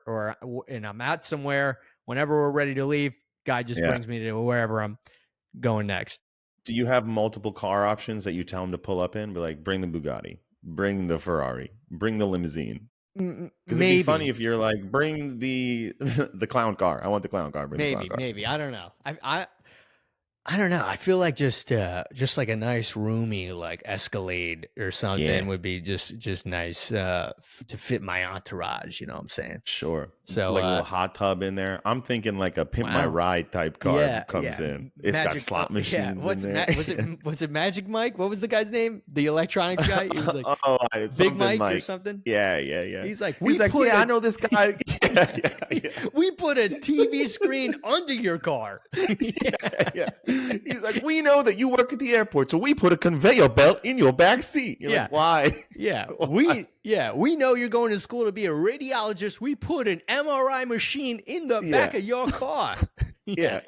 and I'm out somewhere. Whenever we're ready to leave, guy just brings me to wherever I'm going next. Do you have multiple car options that you tell him to pull up in? But like, bring the Bugatti, bring the Ferrari, bring the limousine. Because it'd be funny if you're like, bring the clown car. I want the clown car. Bring the clown car. Maybe. I don't know. I don't know. I feel like just like a nice roomy like Escalade or something would be just nice to fit my entourage. You know what I'm saying? Sure. So like a little hot tub in there. I'm thinking like a Pimp My Ride type car comes in. It's got slot machines in there. Was it Magic Mike? What was the guy's name? The electronics guy? He was like Big Mike or something? Yeah. He's like, I know this guy. We put a TV screen under your car. Yeah. He's like, we know that you work at the airport, so we put a conveyor belt in your back seat. You're like, why? Yeah. Why? We know you're going to school to be a radiologist. We put an MRI machine in the back of your car. Yeah.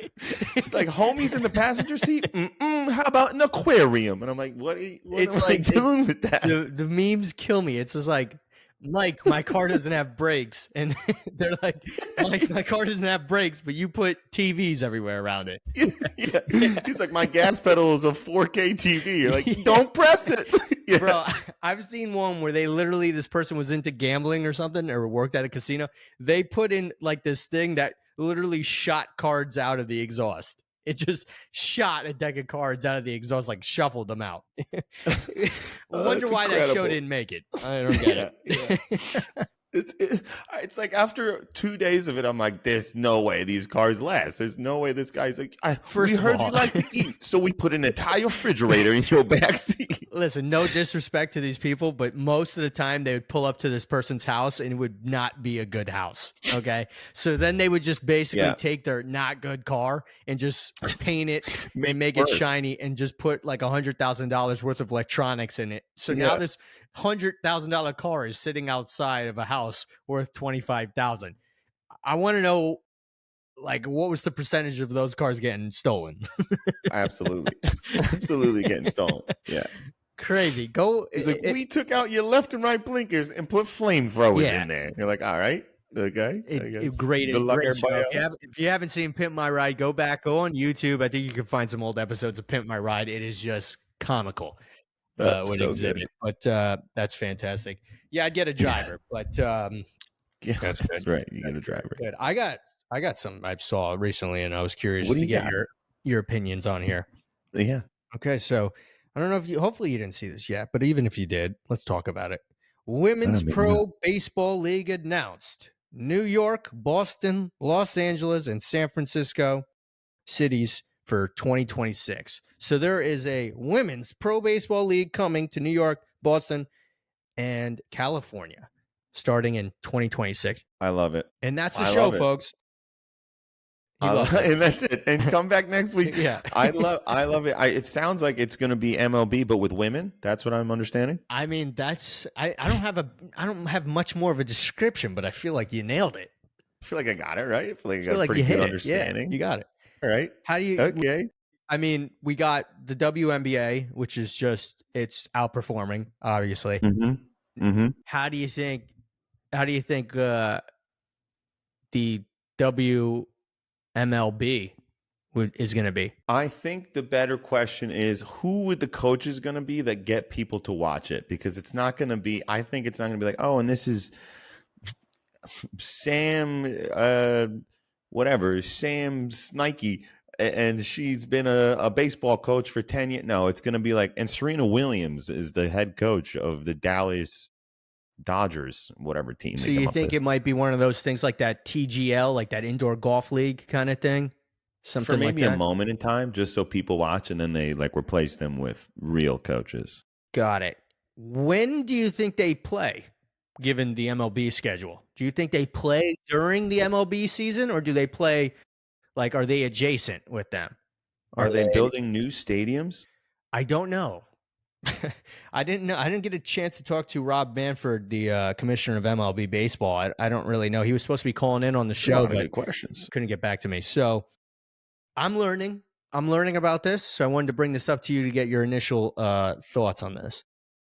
It's like, homies in the passenger seat. How about an aquarium? And I'm like, what am I doing with that? The memes kill me. It's just like, Mike, my car doesn't have brakes. And they're like, Mike, my car doesn't have brakes, but you put TVs everywhere around it. Yeah. He's like, my gas pedal is a 4K TV. You're like, don't press it. Bro, I've seen one where this person was into gambling or something, or worked at a casino. They put in like this thing that literally shot cards out of the exhaust. It just shot a deck of cards out of the exhaust, like shuffled them out. I wonder why that show didn't make it. I don't get it. It's like after 2 days of it, I'm like, there's no way these cars last. There's no way this guy's like, we heard you like to eat, so we put an entire refrigerator in your backseat. Listen, no disrespect to these people, but most of the time they would pull up to this person's house and it would not be a good house. Okay. So then they would just basically take their not good car and just paint it and make it shiny and just put like $100,000 worth of electronics in it. So now this $100,000 car is sitting outside of a house worth $25,000. I want to know, like, what was the percentage of those cars getting stolen? Absolutely getting stolen. Yeah, crazy. It's like, we took out your left and right blinkers and put flamethrowers in there. You're like, all right, okay. Great. If you haven't seen Pimp My Ride, go on YouTube. I think you can find some old episodes of Pimp My Ride. It is just comical. Would so exhibit, good. But that's fantastic. Yeah, I'd get a driver, but that's good. That's right. You get a driver. Good. I got some I saw recently, and I was curious to get your opinions on here. Yeah. Okay, so I don't know if hopefully you didn't see this yet, but even if you did, let's talk about it. Women's Pro Baseball League announced New York, Boston, Los Angeles, and San Francisco cities for 2026. So there is a women's pro baseball league coming to New York, Boston, and California starting in 2026. I love it. And that's the show, folks. And that's it. And come back next week. Yeah. I love it. It sounds like it's going to be MLB, but with women. That's what I'm understanding. I mean, I don't have much more of a description, but I feel like you nailed it. I feel like I got it, right? I feel like I got a pretty good understanding. Yeah, you got it. All right. How do you? Okay. I mean, we got the WNBA, which is just it's outperforming, obviously. How do you think? The WMLB is going to be? I think the better question is who would the coaches going to be that get people to watch it? Because it's not going to be. I think it's not going to be like, oh, and this is Sam. Whatever, Sam's Nike, and she's been a baseball coach for 10 years. No, it's going to be like, and Serena Williams is the head coach of the Dallas Dodgers, whatever team. So you think it might be one of those things like that TGL, like that indoor golf league kind of thing? Something for maybe like that? A moment in time, just so people watch, and then they like replace them with real coaches. Got it. When do you think they play? Given the MLB schedule, do you think they play during the MLB season, or do they play like, are they adjacent with them? Are they building new stadiums? I don't know. I didn't know. I didn't get a chance to talk to Rob Manfred, the commissioner of MLB baseball. I don't really know. He was supposed to be calling in on the show, but questions couldn't get back to me. So I'm learning about this. So I wanted to bring this up to you to get your initial thoughts on this.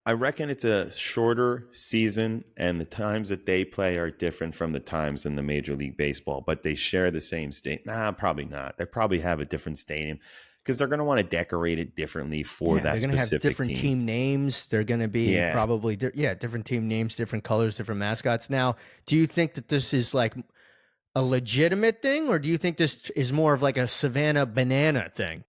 I reckon it's a shorter season, and the times that they play are different from the times in the Major League Baseball, but they share the same stadium. Nah, probably not. They probably have a different stadium because they're going to want to decorate it differently for that specific team. They're going to have different team names. They're going to be probably different team names, different colors, different mascots. Now, do you think that this is like a legitimate thing, or do you think this is more of like a Savannah Banana thing?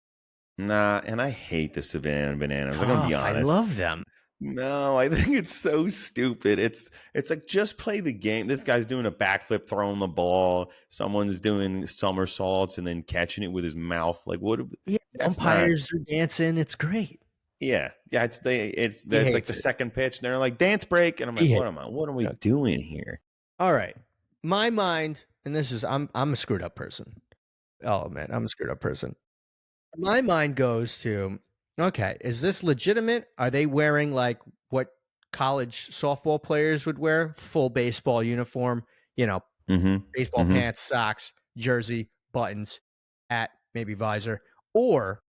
Nah, and I hate the Savannah Bananas. I'm going to be honest. I love them. No, I think it's so stupid. It's like, just play the game. This guy's doing a backflip, throwing the ball. Someone's doing somersaults and then catching it with his mouth. Like, what? Yeah, umpires are dancing. It's great. Yeah. It's like the second pitch, and they're like, dance break, and I'm like, what am I doing here? All right. my mind, and this is I'm a screwed up person. Oh man, I'm a screwed up person. My mind goes to, okay, is this legitimate? Are they wearing like what college softball players would wear? Full baseball uniform, you know, Mm-hmm. baseball Mm-hmm. pants, socks, jersey, buttons, hat, maybe visor. Or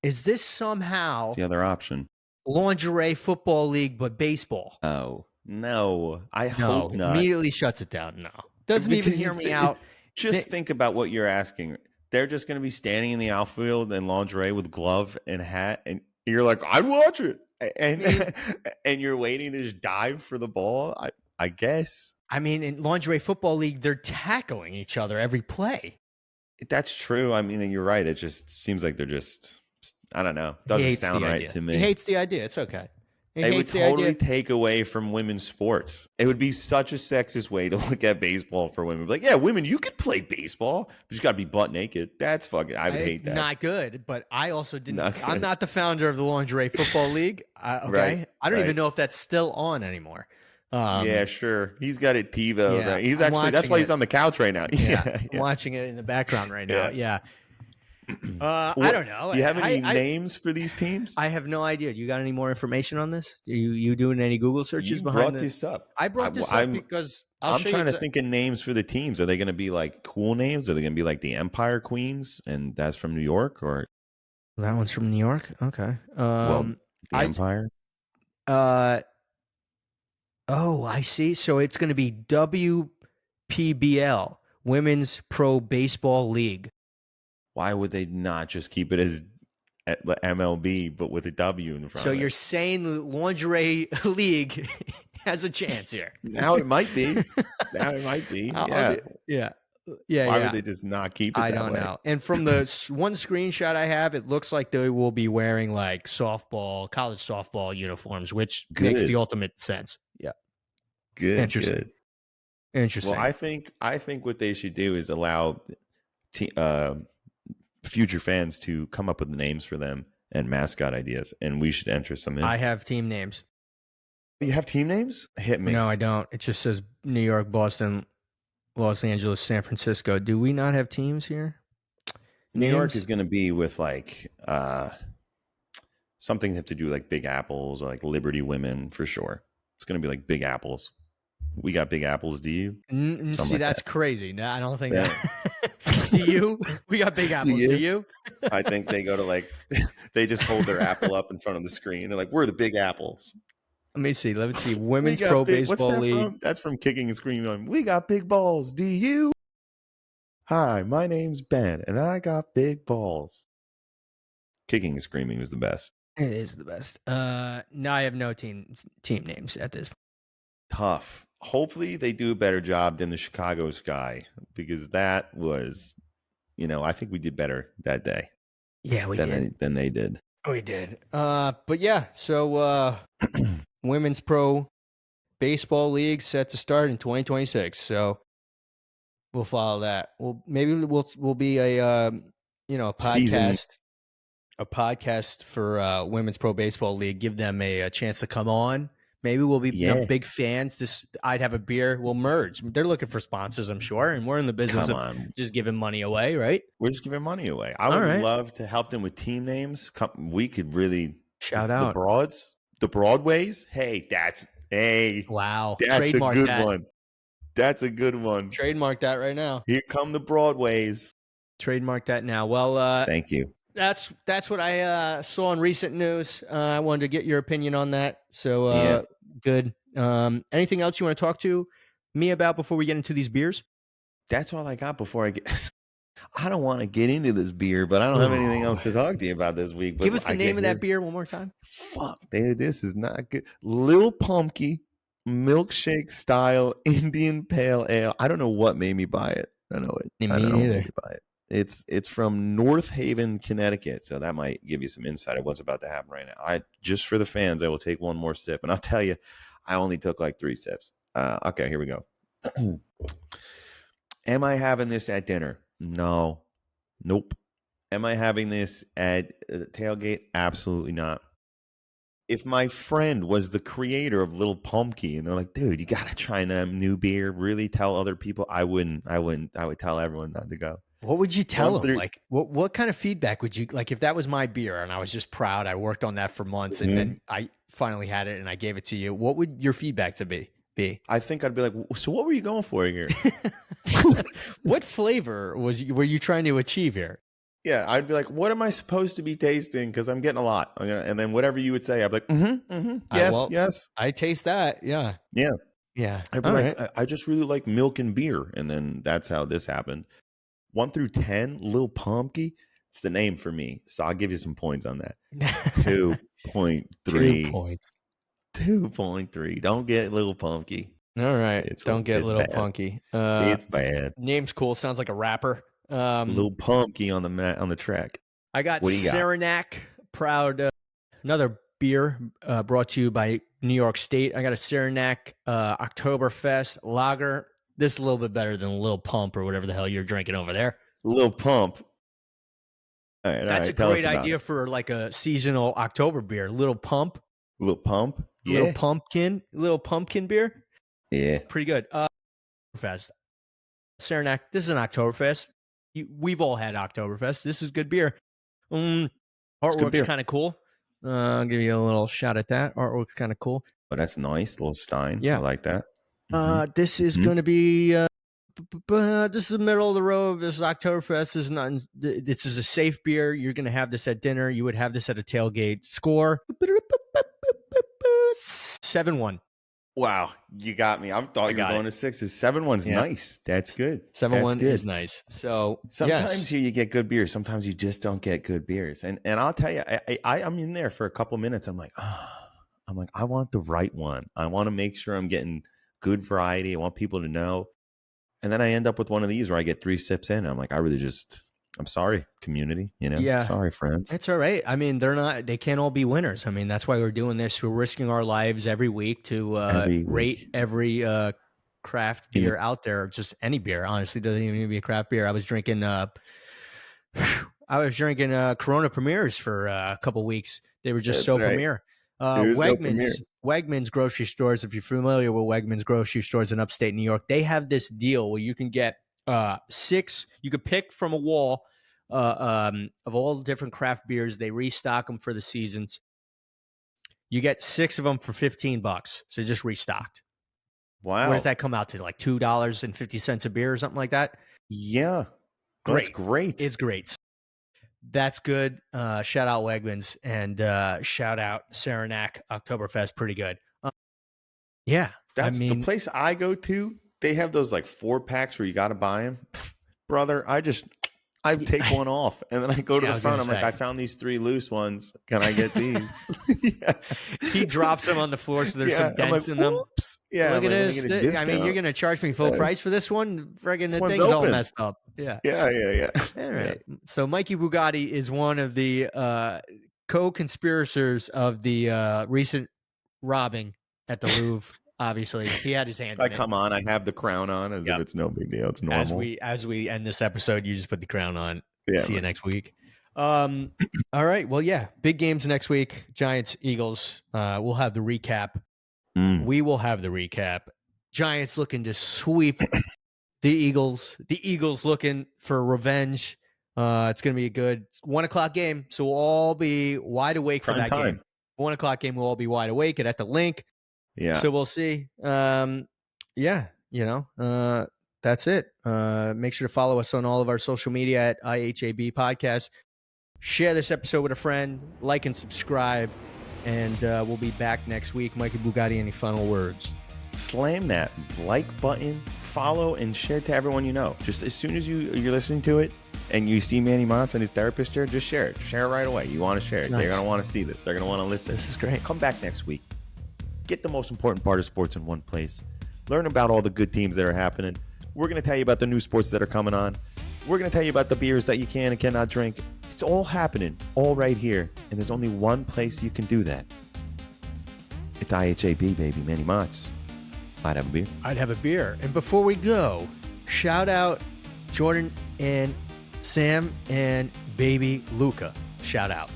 is this somehow The other option. lingerie football league but baseball? Oh, no. I No, hope not. immediately shuts it down. No. Doesn't even Because hear me out. just think about what you're asking. They're just going to be standing in the outfield in lingerie with glove and hat, and you're like, I'd watch it, and and you're waiting to just dive for the ball. I guess I mean, in lingerie football league, they're tackling each other every play. that's true. I mean, you're right. It just seems like they're just, I don't know. He Doesn't hates sound the right idea. to He me. hates the idea. It's okay. He It would hates the totally idea. take away from women's sports. It would be such a sexist way to look at baseball for women. Like, yeah, women, you could play baseball, but you got to be butt naked. That's fucking. I would hate that. Not good, but I also didn't. Not I'm good. not the founder of the lingerie football league. Okay, Right, I don't even right. know if that's still on anymore. Yeah, sure. He's got it TiVoed, yeah, right? He's I'm actually that's why he's watching on the couch right now. it. Yeah, I'm Yeah. watching it in the background right now. Yeah. I don't know. Do you have any I names for these teams? I have no idea. You got any more information on this? You doing any Google searches You behind brought this up. I brought this up I'm because I'm trying to think of names for the teams. Are they going to be like cool names? Are they going to be like the Empire Queens, and that's from New York, or that one's from New York. Okay. the Empire? Oh, I see. So it's going to be WPBL, Women's Pro Baseball League. Why would they not just keep it as MLB but with a W in the front? So of you're it? saying the lingerie league has a chance here? Now it might be. Now it might be. Yeah. Yeah. Why would they just not keep it I that don't way? know. And from the one screenshot I have, it looks like they will be wearing like college softball uniforms, which makes the ultimate sense. Yeah. Good. Interesting. Good. Interesting. Well, I think what they should do is allow future fans to come up with names for them and mascot ideas, and we should enter some in. I have team names. You have team names? Hit me. No, I don't. It just says New York, Boston, Los Angeles, San Francisco. Do we not have teams here? New York is going to be with like something that have to do like Big Apples or like Liberty Women for sure. It's going to be like Big Apples. We got Big Apples. Do you? See, like that's crazy. No, I don't think that. Do you? We got Big Apples. Do you? I think they go to like they just hold their apple up in front of the screen. They're like, "We're the Big Apples." Let me see. Women's Pro Baseball League. That's from Kicking and Screaming. We got big balls. Do you? Hi, my name's Ben, and I got big balls. Kicking and Screaming was the best. It is the best. No, I have no team names at this point. Tough. Hopefully, they do a better job than the Chicago Sky, because that was, I think we did better that day. Yeah, we did. Than they did. We did. But yeah, so Women's Pro Baseball League set to start in 2026. So we'll follow that. We'll be a podcast for Women's Pro Baseball League. Give them a chance to come on. Maybe we'll be big fans. I'd have a beer. We'll merge. They're looking for sponsors, I'm sure, and we're in the business of just giving money away, right? We're just giving money away. I would love to help them with team names. We could really shout out the Broadways. Wow, that's a good one. That's a good one. Trademark that right now. Here come the Broadways. Trademark that now. Well, thank you. That's what I saw in recent news. I wanted to get your opinion on that. So good. Anything else you want to talk to me about before we get into these beers? That's all I got before I get. I don't want to get into this beer, but I don't have anything else to talk to you about this week. But give us the name of that beer one more time. Fuck, dude, this is not good. Lil Pumpkin milkshake style Indian Pale Ale. I don't know what made me buy it. I don't know it. Me neither. Buy it. It's from North Haven, Connecticut, so that might give you some insight of what's about to happen right now. Just for the fans, I will take one more sip, and I'll tell you, I only took like 3 sips. Okay, here we go. Am I having this at dinner? No. Nope. Am I having this at tailgate? Absolutely not. if my friend was the creator of Little Pumpkin and they're like, dude, you gotta try a new beer, really tell other people, I wouldn't. I would tell everyone not to go. What would you tell One them? through Like, what kind of feedback would you like if that was my beer and I was just proud? I worked on that for months and then I finally had it and I gave it to you. What would your feedback to be? I think I'd be like, so what were you going for here? What flavor were you trying to achieve here? Yeah, I'd be like, what am I supposed to be tasting? Because I'm getting a lot. And then whatever you would say, I'd be like, yes, yes. I taste that. Yeah. Yeah. Yeah. I'd be like, I just really like milk and beer. And then that's how this happened. 1 through 10, Lil Pumpkin. It's the name for me. So I'll give you some points on that. 2.3. 2 points. 2.3. Don't get Lil Pumpkin. All right. Don't get Little bad. Punky. It's bad. Name's cool. Sounds like a rapper. Little Pumpkin on the track. I got Saranac Proud. Another beer brought to you by New York State. I got a Saranac Oktoberfest lager. This is a little bit better than Lil Pump or whatever the hell you're drinking over there. Lil Pump. All right, That's a great idea for like a seasonal October beer. Little Pump. Little Pump. Yeah. Little pumpkin beer. Yeah. Pretty good. Oktoberfest. Saranac. This is an Oktoberfest. We've all had Oktoberfest. This is good beer. Artwork's kind of cool. I'll give you a little shot at that. Artwork's kind of cool. Oh, that's nice. Little Stein. Yeah. I like that. This is going to be this is the middle of the road. This is Oktoberfest. This is a safe beer. You're going to have this at dinner. You would have this at a tailgate. Score 7-1. Wow, you got me. I thought you were going to 6s. 7-1's nice. That's good. 7-1 is nice. So sometimes here you get good beers. Sometimes you just don't get good beers. And I'll tell you, I'm in there for a couple minutes. I'm like, I want the right one. I want to make sure I'm getting good variety. I want people to know. And then I end up with one of these where I get 3 sips in. And I'm like, I'm sorry, community. Sorry, friends. It's all right. I mean, they can't all be winners. I mean, that's why we're doing this. We're risking our lives every week to rate every craft beer out there. Just any beer, honestly, doesn't even need to be a craft beer. I was drinking Corona Premiers for a couple weeks. They were just Premier. Wegmans grocery stores, if you're familiar with Wegmans grocery stores in upstate New York, they have this deal where you can get 6. You could pick from a wall of all the different craft beers. They restock them for the seasons. You get 6 of them for $15. So just restocked. Wow. Where does that come out to? Like $2.50 a beer or something like that? Yeah. That's great. It's great. That's good. Shout out Wegmans and shout out Saranac Oktoberfest. Pretty good. That's the place I go to. They have those like 4-packs where you got to buy them. Brother, I take one off and then I go to the front. I'm like, I found these 3 loose ones. Can I get these? He drops them on the floor so there's some dents in them. Oops. Yeah. Look at this. I mean, you're going to charge me full price for this one? Friggin' the thing's all messed up. Yeah. Yeah. All right. Yeah. So Mikey Bugatti is one of the co-conspirators of the recent robbing at the Louvre. Obviously, he had his hand in it. Come on, I have the crown on as if it's no big deal. It's normal. As we end this episode, you just put the crown on. Yeah, see you next week. All right. Well, yeah, big games next week. Giants, Eagles. We'll have the recap. We will have the recap. Giants looking to sweep the Eagles. The Eagles looking for revenge. It's going to be a good 1:00 game, so we'll all be wide awake for that game. 1:00 game, we'll all be wide awake and at the link. Yeah. So we'll see. That's it. Make sure to follow us on all of our social media at IHAB Podcast. Share this episode with a friend. Like and subscribe. And we'll be back next week. Mikey Bugatti, any final words? Slam that like button, follow, and share to everyone you know. Just as soon as you're listening to it and you see Manny Mozz and his therapist chair, just share it. Share it right away. You want to share it. Nice. They're going to want to see this. They're going to want to listen. This is great. Come back next week. Get the most important part of sports in one place. Learn about all the good teams that are happening. We're going to tell you about the new sports that are coming on. We're going to tell you about the beers that you can and cannot drink. It's all happening, all right here. And there's only one place you can do that. It's IHAB, baby. Manny Mozz. I'd have a beer. I'd have a beer. And before we go, shout out Jordan and Sam and baby Luca. Shout out.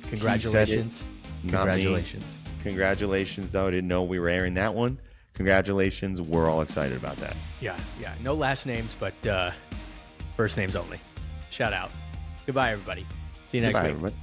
Congratulations. Congratulations. Congratulations, though. I didn't know we were airing that one. Congratulations. We're all excited about that. Yeah. No last names, but first names only. Shout out. Goodbye, everybody. See you next week. Everybody.